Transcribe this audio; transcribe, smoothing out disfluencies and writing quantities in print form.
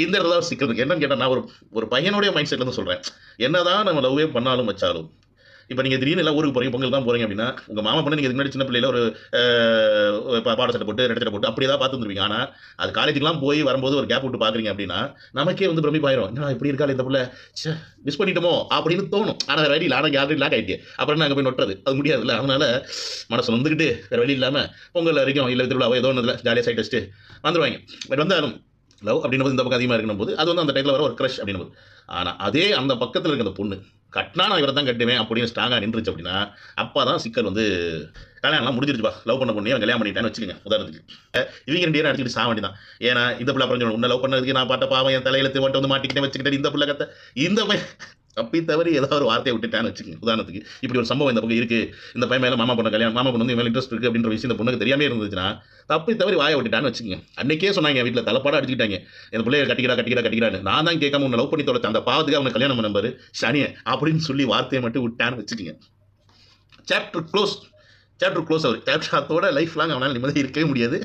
இந்த இடத்துல தான் சிக்கல் இருக்கு. என்னன்னு கேட்டா, நான் ஒரு ஒரு பையனுடைய மைண்ட் செட்ல இருந்து சொல்றேன். என்னதான் நம்ம லவ்வே பண்ணாலும் வச்சாலும், இப்ப நீங்க திடீர்னு எல்லாம் ஊருக்கு போறீங்க, பொங்கல் தான் போறீங்க அப்படின்னா, உங்க மாமா பொண்ணு நீங்க இதுக்கு முன்னாடி சின்ன பிள்ளையில ஒரு பாவாடை சட்டை போட்டு, ரெட்டை சட்டை போட்டு அப்படியே தான் பார்த்து வந்துருவீங்க. ஆனா, அது காலேஜுக்குலாம் போய் வரும்போது ஒரு கேப் விட்டு பார்க்குறீங்க அப்படின்னா, நமக்கே வந்து பிரமிப்பாயிரும். என்னடா இப்படி இருக்காளே இந்த புள்ள, ச்சே மிஸ் பண்ணிட்டோமோ அப்படின்னு தோணும். ஆனா வேற வழி இல்ல. ஆனா ஆல்ரெடி லாக் ஆயிட்டியே. அப்புறம் என்ன அங்க போய் நொட்டுறது? அது முடியாதுல்ல. அதனால மனசு நொந்துக்கிட்டு வேற வழி இல்லாம பொங்கல் வரைக்கும் இல்ல திருவிழாவோ ஏதோ ஒண்ணுல ஜாலியா சைட் அடிச்சுட்டு வந்துருவாய்ங்க. பட் வந்தாலும் லவ் அப்படின்னும்போது இந்த பக்கம் அதிகமா இருக்கணும்போது, அது வந்து அந்த டைம்ல வர ஒரு கிரஷ் அப்படின்னும்போது. ஆனா அதே அந்த பக்கத்துல இருக்க அந்த பொண்ணு, கட்னா நான் இவர தான் கட்டுவேன் அப்படின்னு ஸ்ட்ராங்கா நின்றுச்சு அப்படின்னா, அப்பதான் சிக்கல் வந்து கல்யாணம்லாம் முடிஞ்சிருச்சுப்பா. லவ் பண்ண பொண்ணையே அவன் கல்யாணம் பண்ணிட்டான்னு வச்சுக்கங்க உதாரணத்துக்கு. இவங்க 2 பேரும் அடிச்சுக்கிட்டு சாக வேண்டியதான். ஏன்னா இந்த புள்ள அப்புறம் சொல்லும், உன்ன லவ் பண்ணதுக்கு நான் பாட்ட பாவம் என் தலையில ஓட்ட வந்து மாட்டிக்கிட்டேன் வச்சுக்கிட்டேன் இந்த புள்ள கத்த. இந்த பையன் தப்பி தவறி ஏதாவது ஒரு வார்த்தையை விட்டுட்டான்னு வச்சுக்கங்க உதாரணத்துக்கு. இப்படி ஒரு சம்பவம் இந்த பக்கம் இருக்கு. இந்த பையன் மேல மாமா பொண்ணு கல்யாணம், மாமா பொண்ணு வந்து இவன் மேல இன்ட்ரெஸ்ட் இருக்கு அப்படின்ற விஷயம் இந்த பொண்ணுக்கு தெரியாம இருந்துச்சுன்னா, தப்பி தவறி வாய விட்டுட்டான்னு வச்சுக்கங்க. அன்னைக்கே சொன்னாங்க வீட்ல தலைப்பாடா அடிச்சுக்கிட்டாங்க. இந்த புள்ளைய கட்டிக்கிடான்னு. நான் தான் கேட்காம உன்ன லவ் பண்ணி தொலைச்சேன். அந்த பாவத்துக்கு அவன கல்யாணம் பண்ண பாரு சனிய அப்படின்னு சொல்லி வார்த்தையை மட்டும் விட்டான்னு வச்சுக்கங்க. Chapter close. சாப்டர் க்ளோஸ் ஆகுது. சாப்டர் அதோட லைஃப் லாங் அவனால நிம்மதியா இருக்கவே முடியாது.